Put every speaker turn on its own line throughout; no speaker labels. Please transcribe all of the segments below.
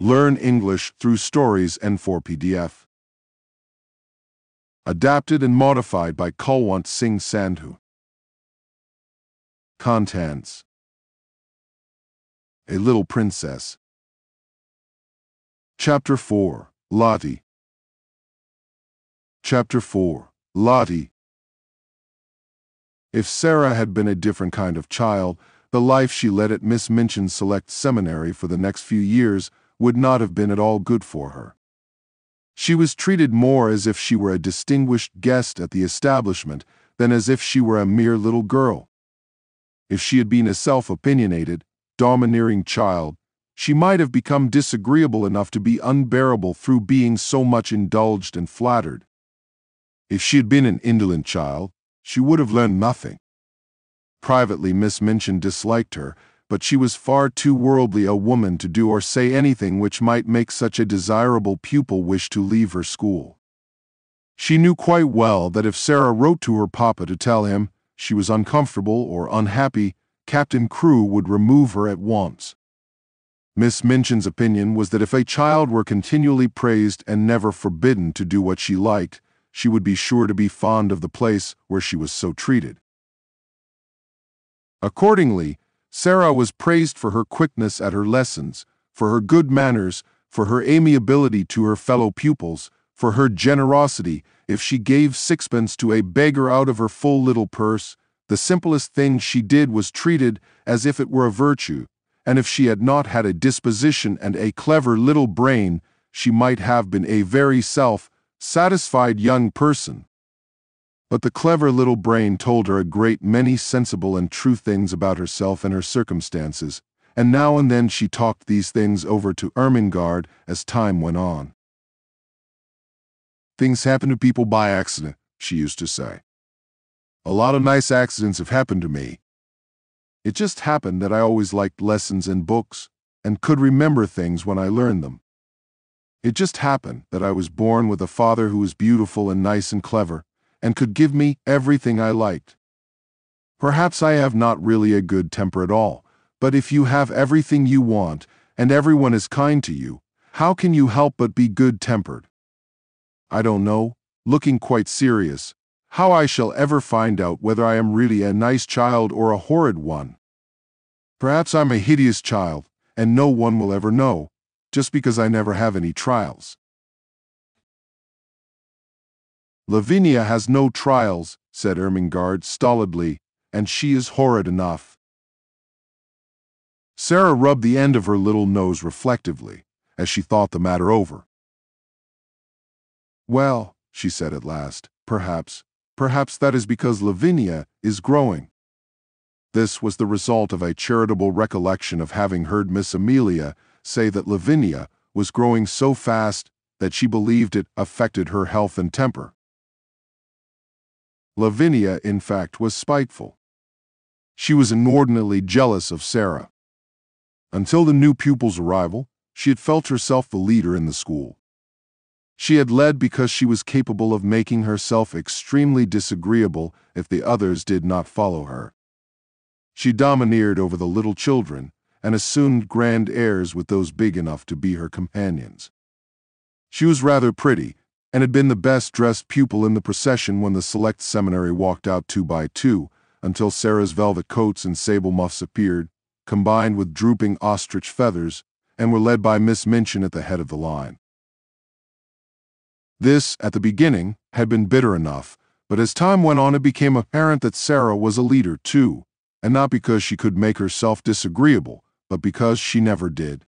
Learn English through stories and for PDF. Adapted and modified by Kulwant Singh Sandhu. Contents: A Little Princess. Chapter 4, Lottie. Chapter 4, Lottie. If Sarah had been a different kind of child, the life she led at Miss Minchin's Select Seminary for the next few years would not have been at all good for her. She was treated more as if she were a distinguished guest at the establishment than as if she were a mere little girl. If she had been a self-opinionated, domineering child, she might have become disagreeable enough to be unbearable through being so much indulged and flattered. If she had been an indolent child, she would have learned nothing. Privately, Miss Minchin disliked her, but she was far too worldly a woman to do or say anything which might make such a desirable pupil wish to leave her school. She knew quite well that if Sarah wrote to her papa to tell him she was uncomfortable or unhappy, Captain Crewe would remove her at once. Miss Minchin's opinion was that if a child were continually praised and never forbidden to do what she liked, she would be sure to be fond of the place where she was so treated. Accordingly, Sarah was praised for her quickness at her lessons, for her good manners, for her amiability to her fellow pupils, for her generosity. If she gave sixpence to a beggar out of her full little purse, the simplest thing she did was treated as if it were a virtue, and if she had not had a disposition and a clever little brain, she might have been a very self-satisfied young person. But the clever little brain told her a great many sensible and true things about herself and her circumstances, and now and then she talked these things over to Ermengarde as time went on. "Things happen to people by accident," she used to say. "A lot of nice accidents have happened to me. It just happened that I always liked lessons and books, and could remember things when I learned them. It just happened that I was born with a father who was beautiful and nice and clever, and could give me everything I liked. Perhaps I have not really a good temper at all, but if you have everything you want, and everyone is kind to you, how can you help but be good-tempered? I don't know, looking quite serious, how I shall ever find out whether I am really a nice child or a horrid one. Perhaps I'm a hideous child, and no one will ever know, just because I never have any trials." "Lavinia has no trials," said Ermengarde stolidly, "and she is horrid enough." Sarah rubbed the end of her little nose reflectively, as she thought the matter over. "Well," she said at last, perhaps that is because Lavinia is growing." This was the result of a charitable recollection of having heard Miss Amelia say that Lavinia was growing so fast that she believed it affected her health and temper. Lavinia, in fact, was spiteful. She was inordinately jealous of Sarah. Until the new pupil's arrival, she had felt herself the leader in the school. She had led because she was capable of making herself extremely disagreeable if the others did not follow her. She domineered over the little children and assumed grand airs with those big enough to be her companions. She was rather pretty, and had been the best-dressed pupil in the procession when the Select Seminary walked out 2 by 2, until Sarah's velvet coats and sable muffs appeared, combined with drooping ostrich feathers, and were led by Miss Minchin at the head of the line. This, at the beginning, had been bitter enough, but as time went on it became apparent that Sarah was a leader too, and not because she could make herself disagreeable, but because she never did.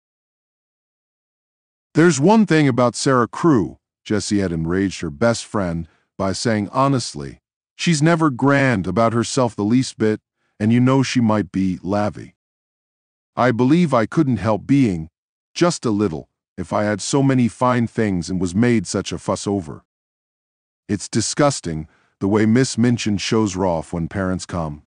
"There's one thing about Sarah Crewe," Jessie had enraged her best friend by saying honestly, "she's never grand about herself the least bit, and you know she might be lavvy. I believe I couldn't help being, just a little, if I had so many fine things and was made such a fuss over. It's disgusting, the way Miss Minchin shows her off when parents come."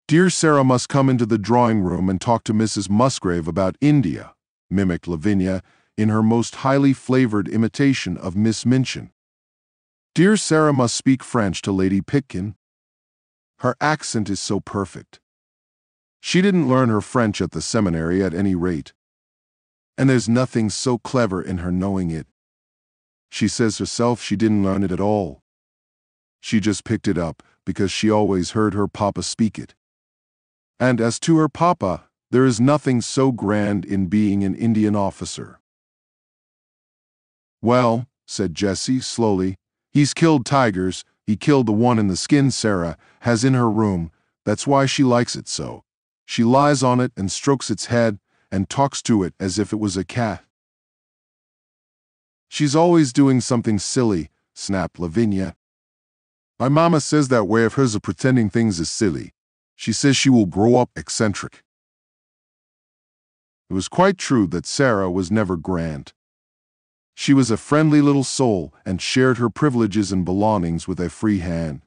"Dear Sarah must come into the drawing-room and talk to Mrs. Musgrave about India," mimicked Lavinia, in her most highly flavored imitation of Miss Minchin. "Dear Sarah must speak French to Lady Pitkin. Her accent is so perfect. She didn't learn her French at the seminary at any rate. And there's nothing so clever in her knowing it. She says herself she didn't learn it at all. She just picked it up because she always heard her papa speak it. And as to her papa, there is nothing so grand in being an Indian officer. Well, said Jessie slowly, he's killed tigers. He killed the one in the skin Sarah has in her room. That's why she likes it so. She lies on it and strokes its head and talks to it as if it was a cat. She's always doing something silly, snapped Lavinia. My mama says that way of hers of pretending things is silly. She says she will grow up eccentric. It was quite true that Sarah was never grand. She was a friendly little soul and shared her privileges and belongings with a free hand.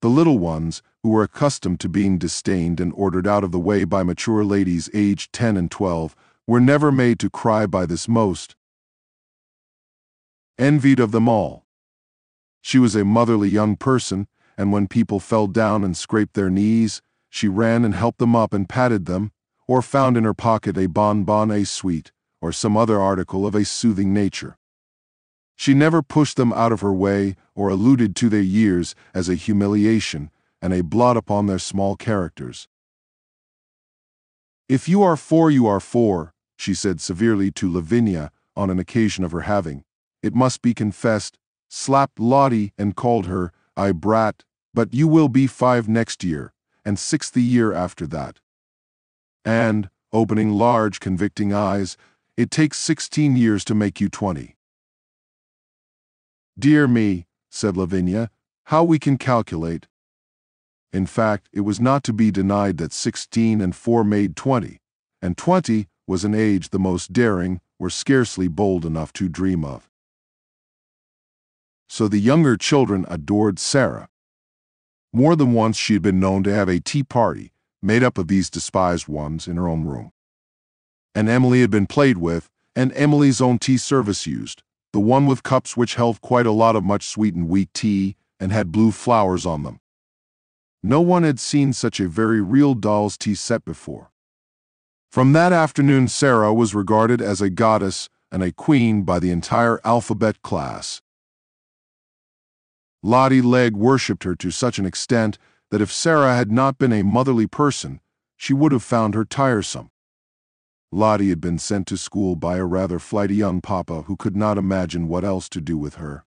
The little ones, who were accustomed to being disdained and ordered out of the way by mature ladies aged 10 and 12, were never made to cry by this most envied of them all. She was a motherly young person, and when people fell down and scraped their knees, she ran and helped them up and patted them, or found in her pocket a bonbon, a sweet, or some other article of a soothing nature. She never pushed them out of her way or alluded to their years as a humiliation and a blot upon their small characters. If you are four, you are four, she said severely to Lavinia on an occasion of her having, it must be confessed, slapped Lottie and called her a brat, but you will be 5 next year, and 6 the year after that. And, opening large, convicting eyes, it takes 16 years to make you 20. Dear me, said Lavinia, how we can calculate. In fact, it was not to be denied that 16 and 4 made 20, and 20 was an age the most daring were scarcely bold enough to dream of. So the younger children adored Sarah. More than once she had been known to have a tea party, made up of these despised ones, in her own room. And Emily had been played with, and Emily's own tea service used, the one with cups which held quite a lot of much sweetened weak tea and had blue flowers on them. No one had seen such a very real doll's tea set before. From that afternoon Sarah was regarded as a goddess and a queen by the entire alphabet class. Lottie Legg worshipped her to such an extent that if Sarah had not been a motherly person, she would have found her tiresome. Lottie had been sent to school by a rather flighty young papa who could not imagine what else to do with her.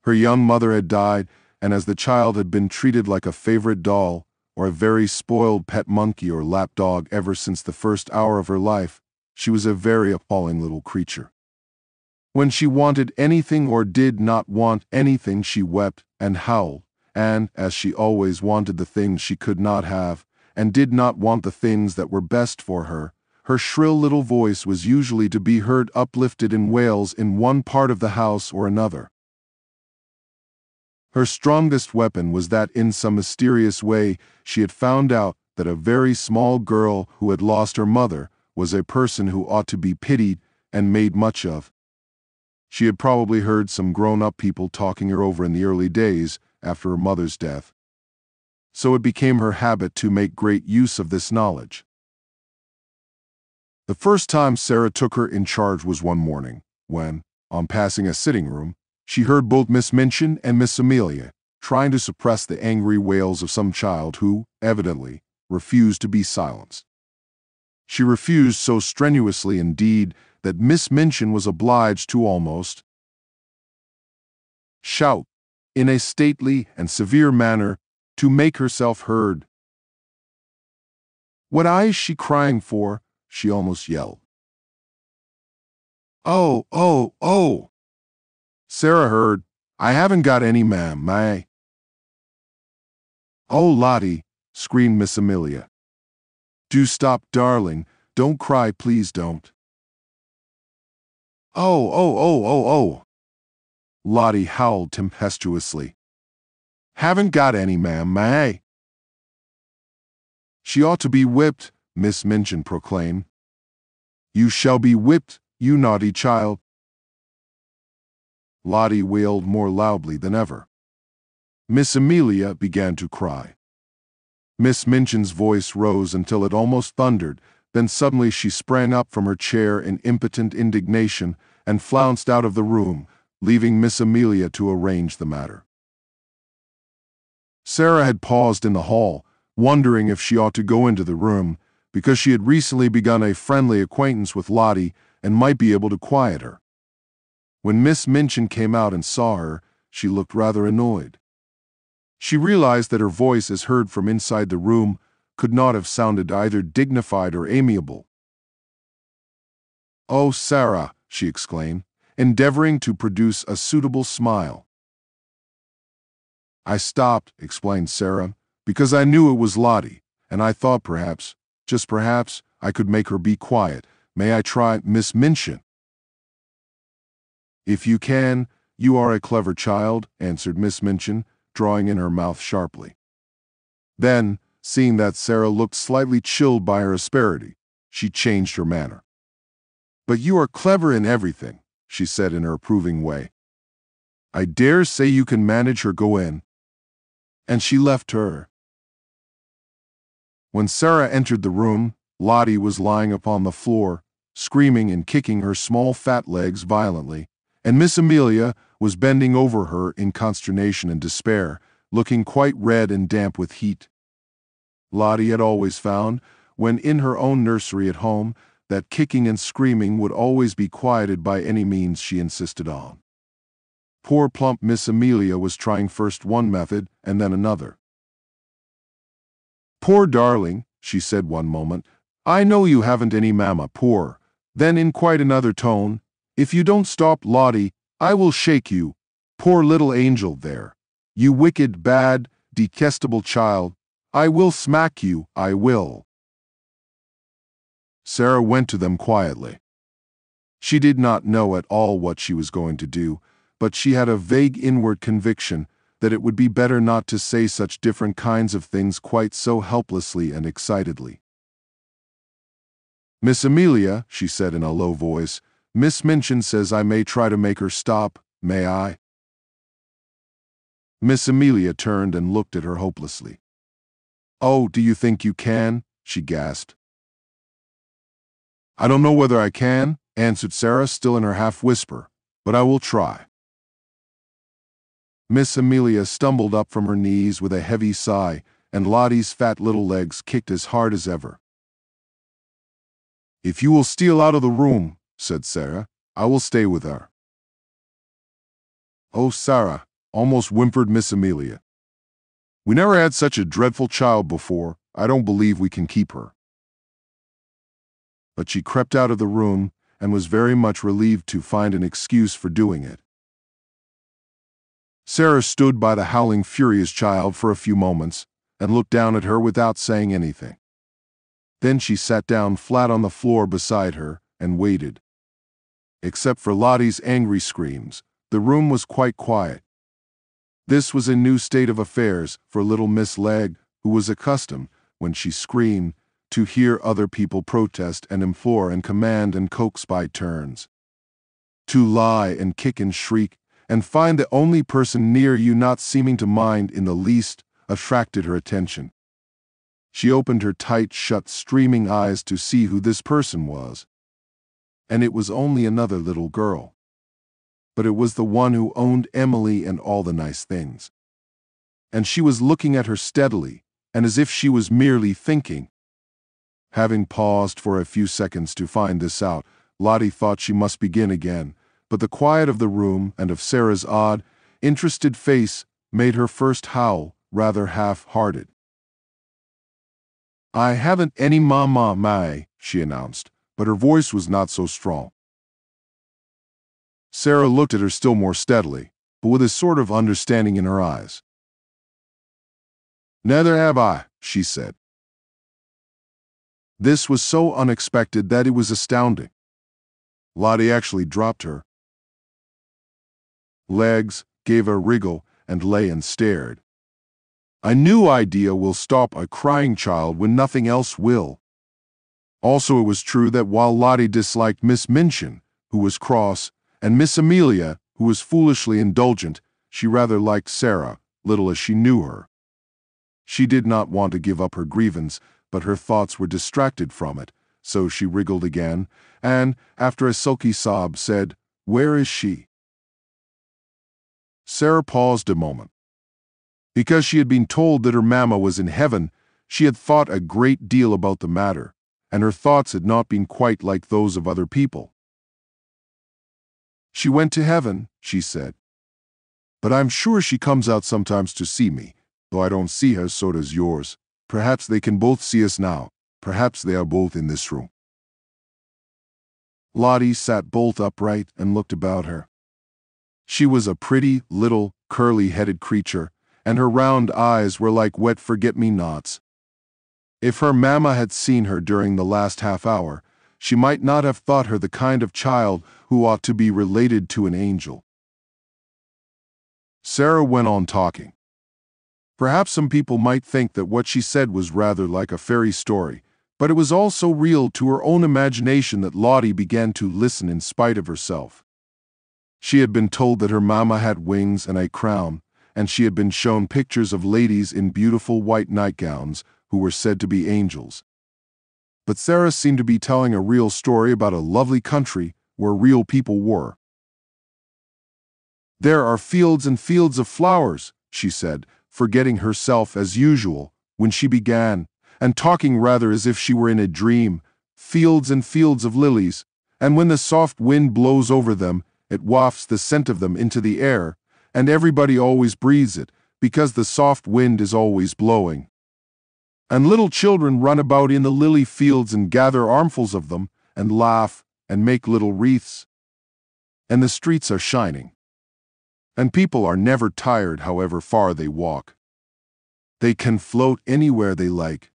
Her young mother had died, and as the child had been treated like a favorite doll, or a very spoiled pet monkey or lapdog ever since the first hour of her life, she was a very appalling little creature. When she wanted anything or did not want anything, she wept and howled, and, as she always wanted the things she could not have, and did not want the things that were best for her, her shrill little voice was usually to be heard uplifted in wails in one part of the house or another. Her strongest weapon was that in some mysterious way she had found out that a very small girl who had lost her mother was a person who ought to be pitied and made much of. She had probably heard some grown-up people talking her over in the early days after her mother's death. So it became her habit to make great use of this knowledge. The first time Sarah took her in charge was one morning, when, on passing a sitting room, she heard both Miss Minchin and Miss Amelia trying to suppress the angry wails of some child who, evidently, refused to be silenced. She refused so strenuously indeed that Miss Minchin was obliged to almost shout, in a stately and severe manner, to make herself heard. "What is she crying for?" she almost yelled. "Oh, oh, oh!" Sarah heard, "I haven't got any, ma'am, "Oh, Lottie," screamed Miss Amelia. "Do stop, darling. Don't cry, please don't." "Oh, oh, oh, oh, oh!" Lottie howled tempestuously. "Haven't got any, ma'am, "She ought to be whipped," Miss Minchin proclaimed. "You shall be whipped, you naughty child." Lottie wailed more loudly than ever. Miss Amelia began to cry. Miss Minchin's voice rose until it almost thundered, Then suddenly she sprang up from her chair in impotent indignation and flounced out of the room, leaving Miss Amelia to arrange the matter. Sarah had paused in the hall, wondering if she ought to go into the room, because she had recently begun a friendly acquaintance with Lottie and might be able to quiet her. When Miss Minchin came out and saw her, she looked rather annoyed. She realized that her voice, as heard from inside the room, could not have sounded either dignified or amiable. "Oh, Sarah," she exclaimed, endeavoring to produce a suitable smile. "I stopped," explained Sarah, "because I knew it was Lottie, and I thought perhaps, just perhaps, I could make her be quiet. May I try, Miss Minchin?" "If you can, you are a clever child," answered Miss Minchin, drawing in her mouth sharply. Then, seeing that Sarah looked slightly chilled by her asperity, she changed her manner. "But you are clever in everything," she said in her approving way. "I dare say you can manage her. Go in." And she left her. When Sarah entered the room, Lottie was lying upon the floor, screaming and kicking her small fat legs violently, and Miss Amelia was bending over her in consternation and despair, looking quite red and damp with heat. Lottie had always found, when in her own nursery at home, that kicking and screaming would always be quieted by any means she insisted on. Poor plump Miss Amelia was trying first one method and then another. "Poor darling," she said one moment, "I know you haven't any mamma, poor." Then in quite another tone, "If you don't stop, Lottie, I will shake you. Poor little angel there. You wicked, bad, detestable child. I will smack you, I will." Sarah went to them quietly. She did not know at all what she was going to do, but she had a vague inward conviction that it would be better not to say such different kinds of things quite so helplessly and excitedly. "Miss Amelia," she said in a low voice, "Miss Minchin says I may try to make her stop, may I?" Miss Amelia turned and looked at her hopelessly. "Oh, do you think you can?" she gasped. "I don't know whether I can," answered Sarah, still in her half-whisper, "but I will try." Miss Amelia stumbled up from her knees with a heavy sigh, and Lottie's fat little legs kicked as hard as ever. "If you will steal out of the room," said Sarah, "I will stay with her." "Oh, Sarah," almost whimpered Miss Amelia. "We never had such a dreadful child before. I don't believe we can keep her." But she crept out of the room and was very much relieved to find an excuse for doing it. Sarah stood by the howling, furious child for a few moments and looked down at her without saying anything. Then she sat down flat on the floor beside her and waited. Except for Lottie's angry screams, the room was quite quiet. This was a new state of affairs for little Miss Legg, who was accustomed, when she screamed, to hear other people protest and implore and command and coax by turns. To lie and kick and shriek, and find the only person near you not seeming to mind in the least, attracted her attention. She opened her tight, shut, streaming eyes to see who this person was. And it was only another little girl. But it was the one who owned Emily and all the nice things. And she was looking at her steadily, and as if she was merely thinking. Having paused for a few seconds to find this out, Lottie thought she must begin again, but the quiet of the room and of Sarah's odd, interested face made her first howl rather half-hearted. "I haven't any mamma, May," she announced, but her voice was not so strong. Sarah looked at her still more steadily, but with a sort of understanding in her eyes. "Neither have I," she said. This was so unexpected that it was astounding. Lottie actually dropped her legs, gave a wriggle, and lay and stared. A new idea will stop a crying child when nothing else will. Also, it was true that while Lottie disliked Miss Minchin, who was cross, and Miss Amelia, who was foolishly indulgent, she rather liked Sarah, little as she knew her. She did not want to give up her grievance, but her thoughts were distracted from it, so she wriggled again, and, after a sulky sob, said, "Where is she?" Sarah paused a moment. Because she had been told that her mamma was in heaven, she had thought a great deal about the matter, and her thoughts had not been quite like those of other people. "She went to heaven," she said. "But I'm sure she comes out sometimes to see me, though I don't see her, so does yours. Perhaps they can both see us now. Perhaps they are both in this room." Lottie sat bolt upright and looked about her. She was a pretty, little, curly-headed creature, and her round eyes were like wet forget-me-nots. If her mamma had seen her during the last half-hour, she might not have thought her the kind of child who ought to be related to an angel. Sarah went on talking. Perhaps some people might think that what she said was rather like a fairy story, but it was all so real to her own imagination that Lottie began to listen in spite of herself. She had been told that her mamma had wings and a crown, and she had been shown pictures of ladies in beautiful white nightgowns who were said to be angels. But Sarah seemed to be telling a real story about a lovely country where real people were. "There are fields and fields of flowers," she said, forgetting herself as usual when she began, and talking rather as if she were in a dream. "Fields and fields of lilies, and when the soft wind blows over them, it wafts the scent of them into the air, and everybody always breathes it, because the soft wind is always blowing. And little children run about in the lily fields and gather armfuls of them, and laugh, and make little wreaths. And the streets are shining. And people are never tired however far they walk. They can float anywhere they like.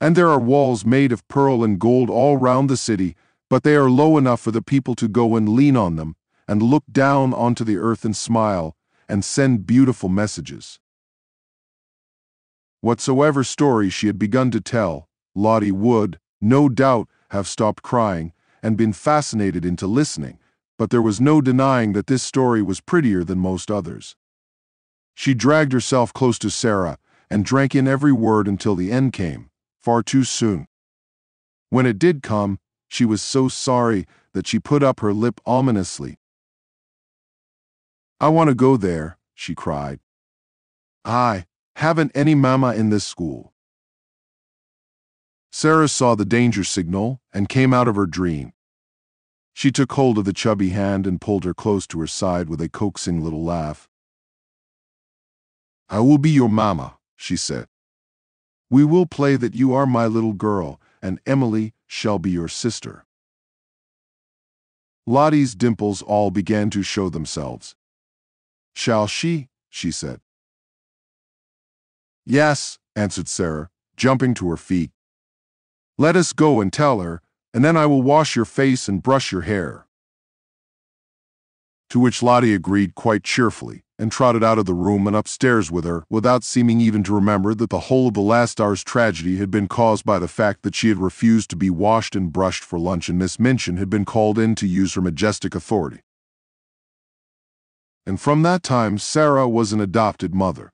And there are walls made of pearl and gold all round the city, but they are low enough for the people to go and lean on them, and look down onto the earth and smile, and send beautiful messages." Whatsoever story she had begun to tell, Lottie would, no doubt, have stopped crying and been fascinated into listening, but there was no denying that this story was prettier than most others. She dragged herself close to Sarah and drank in every word until the end came, far too soon. When it did come, she was so sorry that she put up her lip ominously. "I want to go there," she cried. "I haven't any mamma in this school." Sarah saw the danger signal and came out of her dream. She took hold of the chubby hand and pulled her close to her side with a coaxing little laugh. "I will be your mamma," she said. "We will play that you are my little girl, and Emily shall be your sister." Lottie's dimples all began to show themselves. "Shall she?" she said. "Yes," answered Sarah, jumping to her feet. "Let us go and tell her, and then I will wash your face and brush your hair." To which Lottie agreed quite cheerfully, and trotted out of the room and upstairs with her, without seeming even to remember that the whole of the last hour's tragedy had been caused by the fact that she had refused to be washed and brushed for lunch, and Miss Minchin had been called in to use her majestic authority. And from that time Sarah was an adopted mother.